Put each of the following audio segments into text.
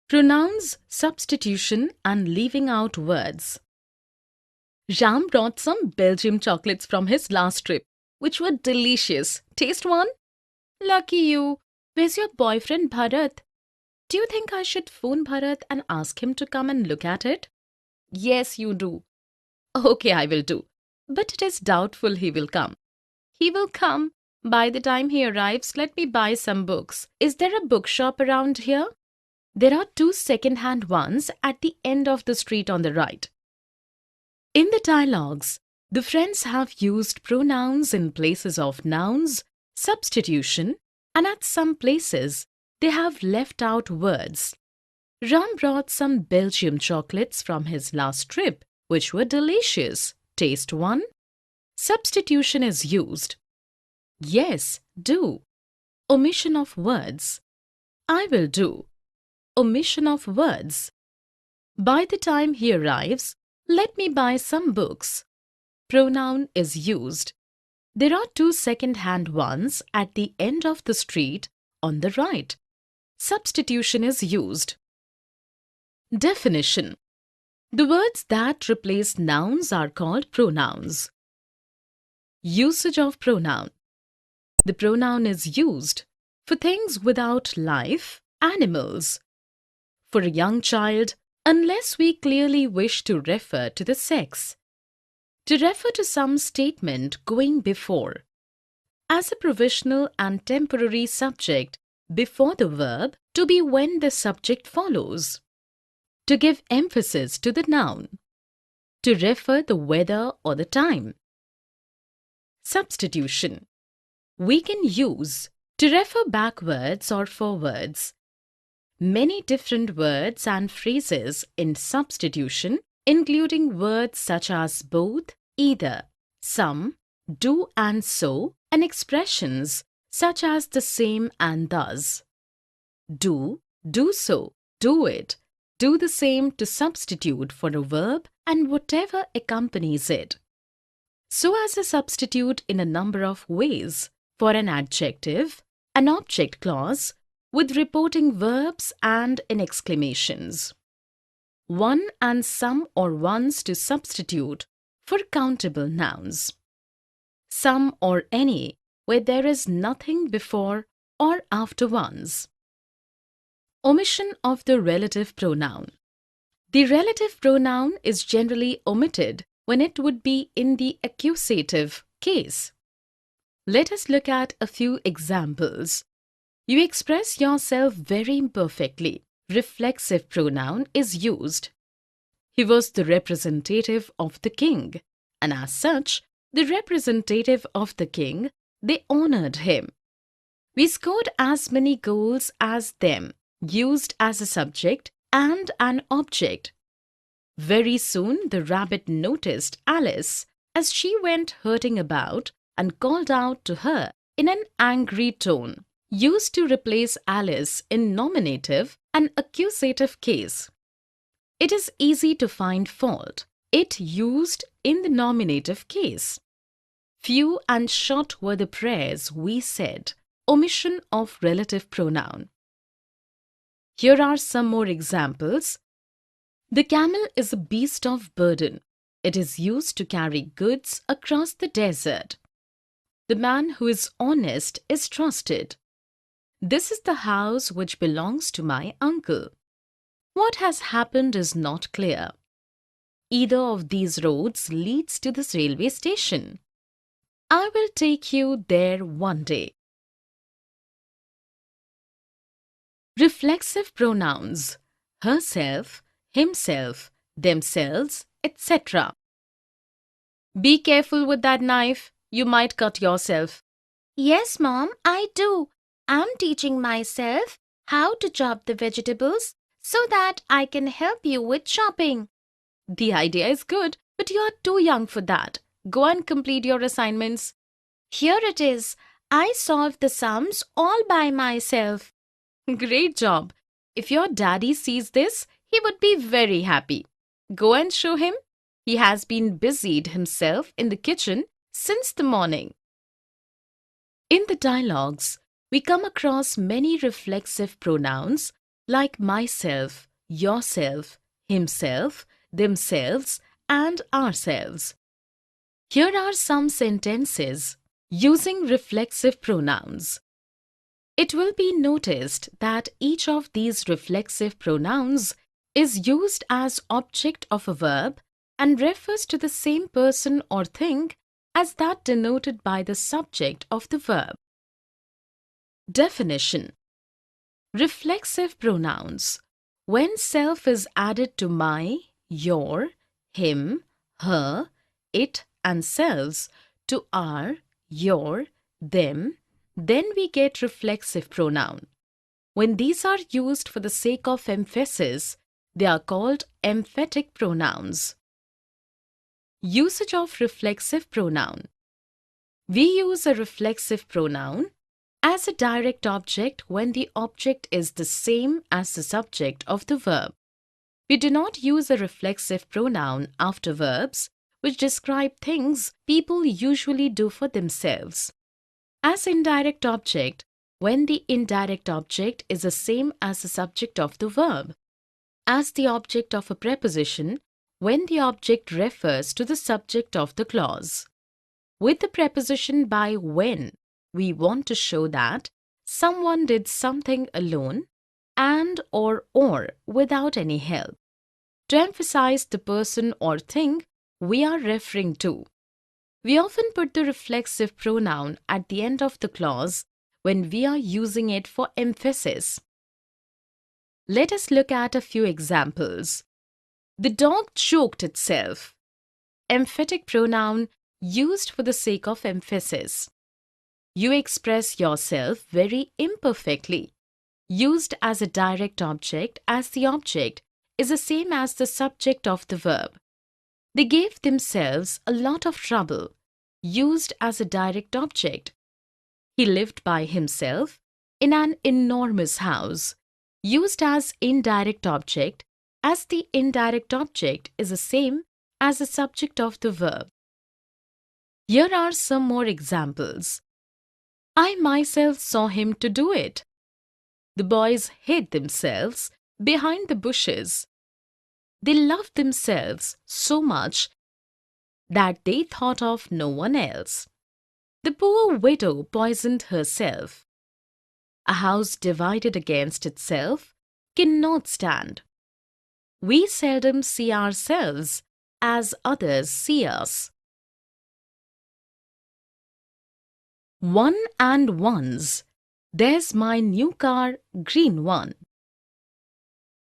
Pronouns, substitution and leaving out words. Ram brought some Belgium chocolates from his last trip, which were delicious. Taste one? Lucky you. Where's your boyfriend Bharat? Do you think I should phone Bharat and ask him to come and look at it? Yes, you do. Okay, I will do. But it is doubtful he will come. He will come. By the time he arrives, let me buy some books. Is there a bookshop around here? There are 2 second-hand ones at the end of the street on the right. In the dialogues, the friends have used pronouns in places of nouns, substitution, and at some places, they have left out words. Ram brought some Belgium chocolates from his last trip, which were delicious. Taste one? Substitution is used. Yes, do. Omission of words. I will do. Omission of words. By the time he arrives, let me buy some books. Pronoun is used. There are 2 second-hand ones at the end of the street on the right. Substitution is used. Definition. The words that replace nouns are called pronouns. Usage of pronoun. The pronoun is used for things without life, animals. For a young child, unless we clearly wish to refer to the sex. To refer to some statement going before. As a provisional and temporary subject before the verb to be when the subject follows. To give emphasis to the noun. To refer the weather or the time. Substitution. We can use to refer backwards or forwards. Many different words and phrases in substitution, including words such as both, either, some, do and so, and expressions such as the same and thus. Do, do so, do it, do the same to substitute for a verb and whatever accompanies it. So as a substitute in a number of ways for an adjective, an object clause, with reporting verbs and in exclamations. One and some or ones to substitute for countable nouns. Some or any where there is nothing before or after ones. Omission of the relative pronoun. The relative pronoun is generally omitted when it would be in the accusative case. Let us look at a few examples. You express yourself very imperfectly. Reflexive pronoun is used. He was the representative of the king, and as such, the representative of the king, they honored him. We scored as many goals as them, used as a subject and an object. Very soon the rabbit noticed Alice as she went hurting about and called out to her in an angry tone. Used to replace Alice in nominative and accusative case. It is easy to find fault. It used in the nominative case. Few and short were the prayers we said. Omission of relative pronoun. Here are some more examples. The camel is a beast of burden. It is used to carry goods across the desert. The man who is honest is trusted. This is the house which belongs to my uncle. What has happened is not clear. Either of these roads leads to this railway station. I will take you there one day. Reflexive pronouns: herself, himself, themselves, etc. Be careful with that knife. You might cut yourself. Yes, Mom, I do. I'm teaching myself how to chop the vegetables so that I can help you with chopping. The idea is good, but you're too young for that. Go and complete your assignments. Here it is. I solved the sums all by myself. Great job. If your daddy sees this, he would be very happy. Go and show him. He has been busied himself in the kitchen since the morning. In the dialogues, we come across many reflexive pronouns like myself, yourself, himself, themselves, and ourselves. Here are some sentences using reflexive pronouns. It will be noticed that each of these reflexive pronouns is used as object of a verb and refers to the same person or thing as that denoted by the subject of the verb. Definition: reflexive pronouns. When self is added to my, your, him, her, it, and selves, to our, your, them, then we get reflexive pronoun. When these are used for the sake of emphasis, they are called emphatic pronouns. Usage of reflexive pronoun. We use a reflexive pronoun as a direct object when the object is the same as the subject of the verb. We do not use a reflexive pronoun after verbs which describe things people usually do for themselves. As indirect object, when the indirect object is the same as the subject of the verb. As the object of a preposition, when the object refers to the subject of the clause. With the preposition by when, we want to show that someone did something alone and or without any help. To emphasize the person or thing we are referring to. We often put the reflexive pronoun at the end of the clause when we are using it for emphasis. Let us look at a few examples. The dog choked itself. Emphatic pronoun used for the sake of emphasis. You express yourself very imperfectly. Used as a direct object as the object is the same as the subject of the verb. They gave themselves a lot of trouble. Used as a direct object. He lived by himself in an enormous house. Used as indirect object as the indirect object is the same as the subject of the verb. Here are some more examples. I myself saw him to do it. The boys hid themselves behind the bushes. They loved themselves so much that they thought of no one else. The poor widow poisoned herself. A house divided against itself cannot stand. We seldom see ourselves as others see us. One and ones. There's my new car, green one.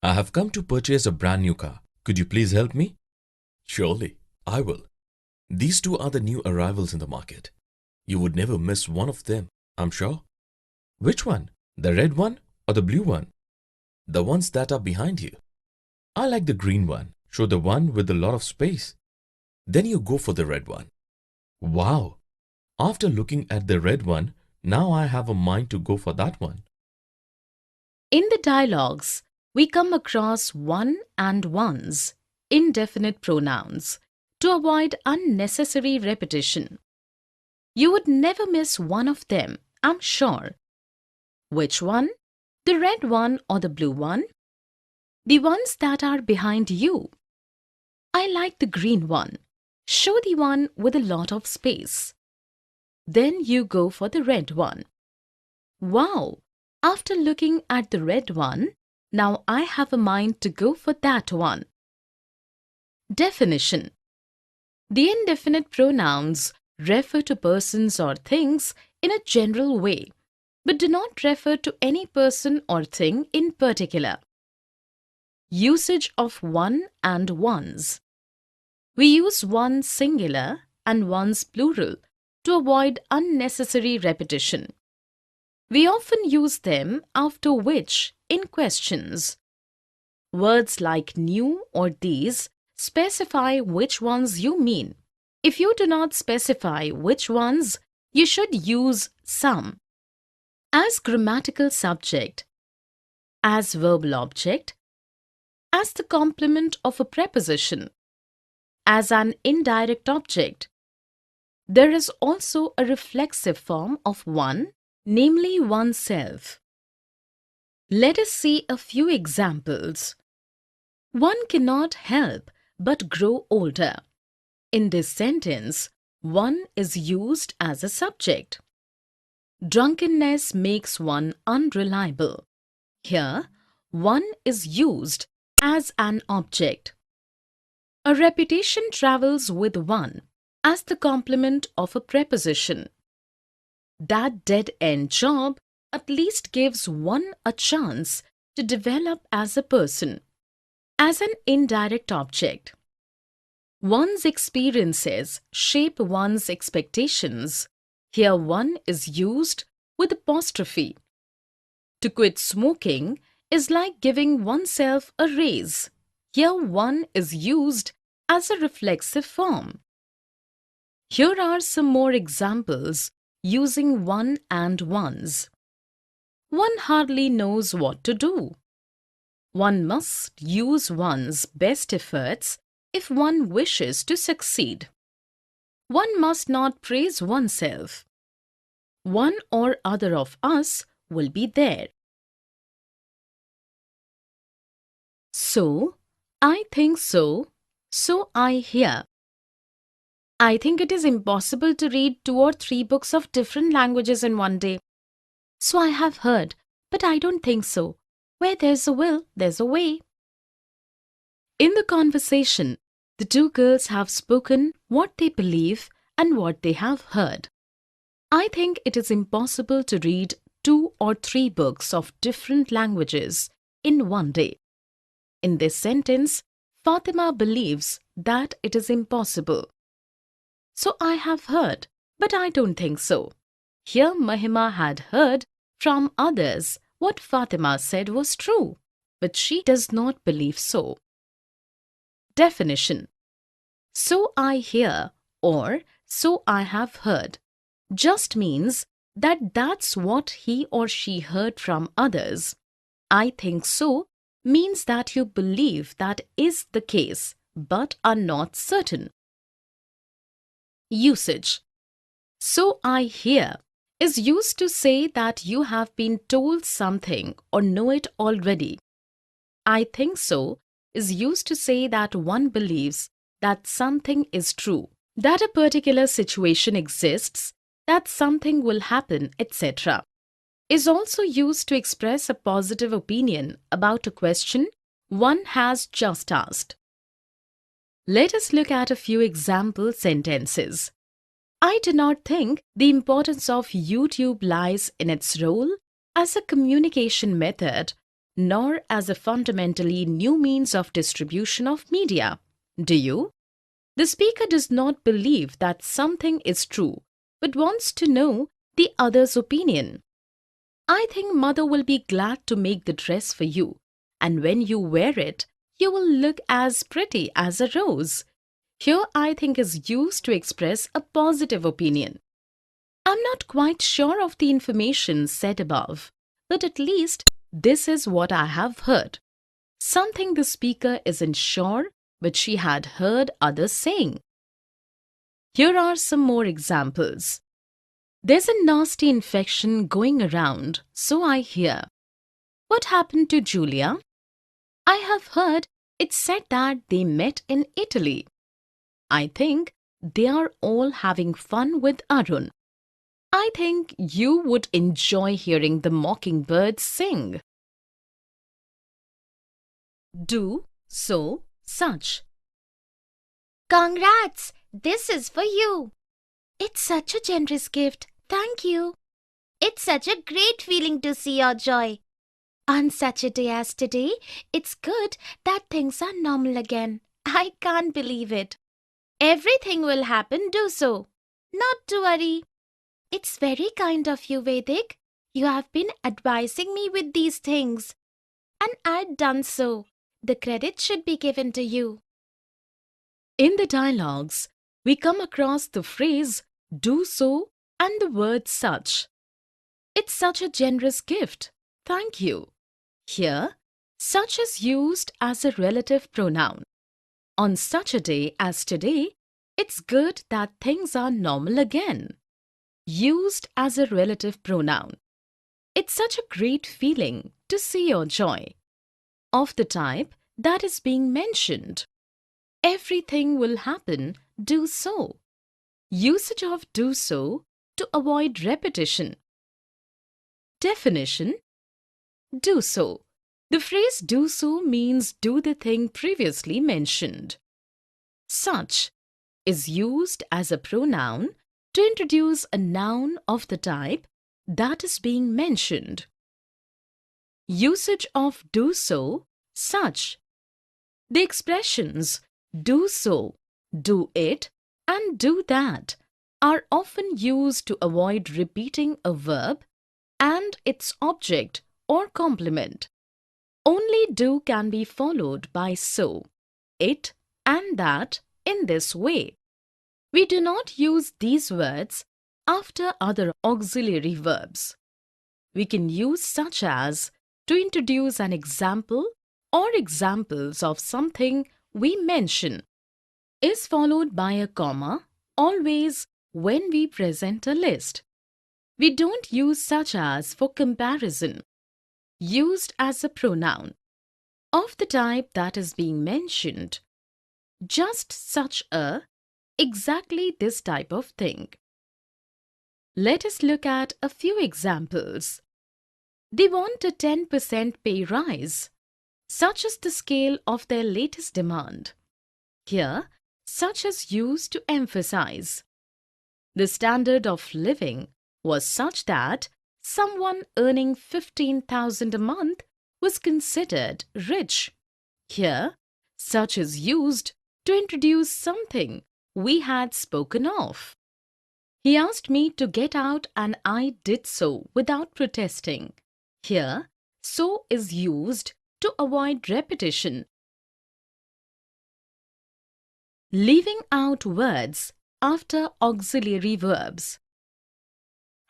I have come to purchase a brand new car. Could you please help me? Surely, I will. These two are the new arrivals in the market. You would never miss one of them, I'm sure. Which one? The red one or the blue one? The ones that are behind you. I like the green one. Show the one with a lot of space. Then you go for the red one. Wow! After looking at the red one, now I have a mind to go for that one. In the dialogues, we come across one and ones, indefinite pronouns, to avoid unnecessary repetition. You would never miss one of them, I'm sure. Which one? The red one or the blue one? The ones that are behind you. I like the green one. Show the one with a lot of space. Then you go for the red one. Wow! After looking at the red one, now I have a mind to go for that one. Definition. The indefinite pronouns refer to persons or things in a general way, but do not refer to any person or thing in particular. Usage of one and ones. We use one singular and ones plural to avoid unnecessary repetition. We often use them after which in questions. Words like new or these specify which ones you mean. If you do not specify which ones, you should use some. As grammatical subject, as verbal object, as the complement of a preposition, as an indirect object. There is also a reflexive form of one, namely oneself. Let us see a few examples. One cannot help but grow older. In this sentence, one is used as a subject. Drunkenness makes one unreliable. Here, one is used as an object. A reputation travels with one as the complement of a preposition. That dead-end job at least gives one a chance to develop as a person. As an indirect object. One's experiences shape one's expectations. Here one is used with apostrophe. To quit smoking is like giving oneself a raise. Here one is used as a reflexive form. Here are some more examples using one and ones. One hardly knows what to do. One must use one's best efforts if one wishes to succeed. One must not praise oneself. One or other of us will be there. So, I think so, so I hear. I think it is impossible to read 2 or 3 books of different languages in one day. So I have heard, but I don't think so. Where there's a will, there's a way. In the conversation, the two girls have spoken what they believe and what they have heard. I think it is impossible to read 2 or 3 books of different languages in one day. In this sentence, Fatima believes that it is impossible. So I have heard, but I don't think so. Here Mahima had heard from others what Fatima said was true, but she does not believe so. Definition. So I hear or so I have heard just means that that's what he or she heard from others. I think so means that you believe that is the case but are not certain. Usage. So I hear is used to say that you have been told something or know it already. I think so is used to say that one believes that something is true, that a particular situation exists, that something will happen, etc. Is also used to express a positive opinion about a question one has just asked. Let us look at a few example sentences. I do not think the importance of YouTube lies in its role as a communication method, nor as a fundamentally new means of distribution of media. Do you? The speaker does not believe that something is true, but wants to know the other's opinion. I think mother will be glad to make the dress for you, and when you wear it, you will look as pretty as a rose. Here I think is used to express a positive opinion. I'm not quite sure of the information said above, but at least this is what I have heard. Something the speaker isn't sure, but she had heard others saying. Here are some more examples. There's a nasty infection going around, so I hear. What happened to Julia? I have heard it said that they met in Italy. I think they are all having fun with Arun. I think you would enjoy hearing the mockingbirds sing. Do, so, such. Congrats! This is for you. It's such a generous gift. Thank you. It's such a great feeling to see your joy. On such a day as today, it's good that things are normal again. I can't believe it. Everything will happen, do so. Not to worry. It's very kind of you, Vedic. You have been advising me with these things. And I'd done so. The credit should be given to you. In the dialogues, we come across the phrase do so and the word such. It's such a generous gift. Thank you. Here, such is used as a relative pronoun. On such a day as today, it's good that things are normal again. Used as a relative pronoun. It's such a great feeling to see your joy. Of the type that is being mentioned. Everything will happen, do so. Usage of do so to avoid repetition. Definition: do so. The phrase do so means do the thing previously mentioned. Such is used as a pronoun to introduce a noun of the type that is being mentioned. Usage of do so, such. The expressions do so, do it, and do that are often used to avoid repeating a verb and its object or complement. Only do can be followed by so, it, and that in this way. We do not use these words after other auxiliary verbs. We can use such as to introduce an example or examples of something we mention. Is followed by a comma always when we present a list. We don't use such as for comparison. Used as a pronoun of the type that is being mentioned. Just such a, exactly this type of thing. Let us look at a few examples. They want a 10% pay rise. Such is the scale of their latest demand. Here, such is used to emphasize. The standard of living was such that someone earning 15,000 a month was considered rich. Here, such is used to introduce something we had spoken of. He asked me to get out and I did so without protesting. Here, so is used to avoid repetition. Leaving out words after auxiliary verbs.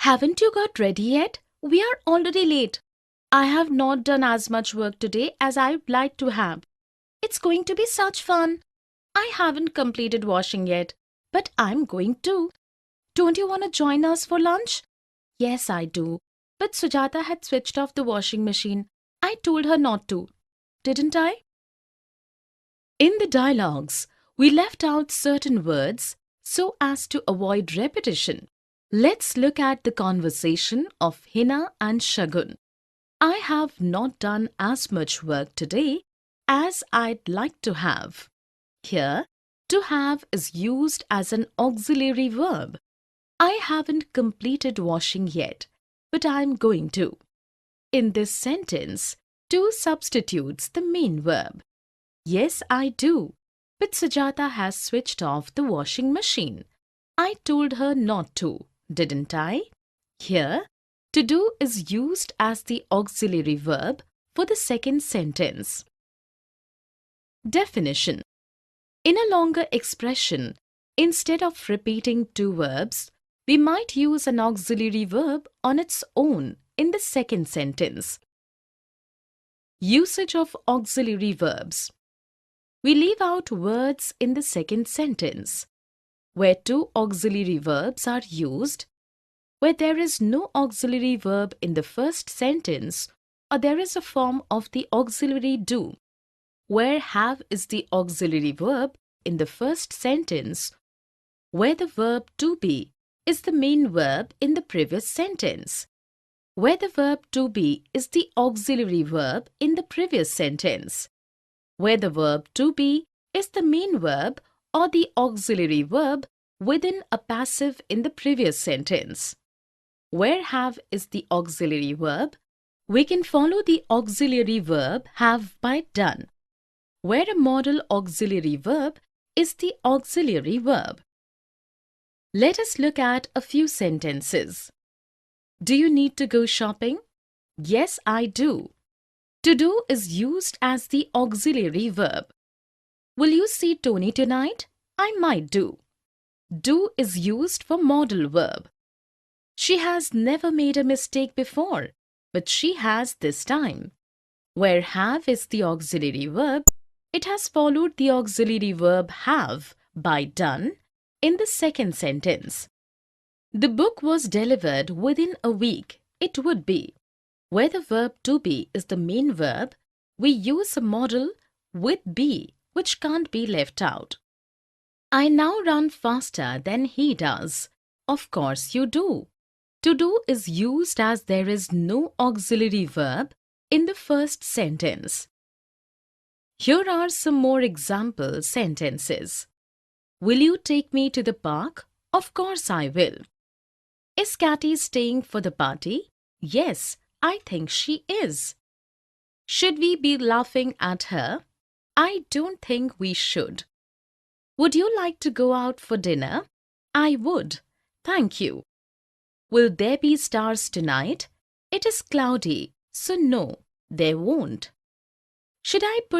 Haven't you got ready yet? We are already late. I have not done as much work today as I'd like to have. It's going to be such fun. I haven't completed washing yet, but I'm going to. Don't you want to join us for lunch? Yes, I do. But Sujata had switched off the washing machine. I told her not to. Didn't I? In the dialogues, we left out certain words so as to avoid repetition. Let's look at the conversation of Hina and Shagun. I have not done as much work today as I'd like to have. Here, to have is used as an auxiliary verb. I haven't completed washing yet, but I'm going to. In this sentence, to substitutes the main verb. Yes, I do. But Sujata has switched off the washing machine. I told her not to, didn't I? Here, to do is used as the auxiliary verb for the second sentence. Definition. In a longer expression, instead of repeating two verbs, we might use an auxiliary verb on its own in the second sentence. Usage of auxiliary verbs. We leave out words in the second sentence, where two auxiliary verbs are used, where there is no auxiliary verb in the first sentence, or there is a form of the auxiliary do, where have is the auxiliary verb in the first sentence, where the verb to be is the main verb in the previous sentence, where the verb to be is the auxiliary verb in the previous sentence, where the verb to be is the main verb or the auxiliary verb within a passive in the previous sentence. Where have is the auxiliary verb, we can follow the auxiliary verb have by done. Where a modal auxiliary verb is the auxiliary verb. Let us look at a few sentences. Do you need to go shopping? Yes, I do. To do is used as the auxiliary verb. Will you see Tony tonight? I might do. Do is used for modal verb. She has never made a mistake before, but she has this time. Where have is the auxiliary verb, it has followed the auxiliary verb have by done in the second sentence. The book was delivered within a week. It would be. Where the verb to be is the main verb, we use a modal with be, which can't be left out. I now run faster than he does. Of course you do. To do is used as there is no auxiliary verb in the first sentence. Here are some more example sentences. Will you take me to the park? Of course I will. Is Catty staying for the party? Yes, I think she is. Should we be laughing at her? I don't think we should. Would you like to go out for dinner? I would. Thank you. Will there be stars tonight? It is cloudy, so no, there won't. Should I put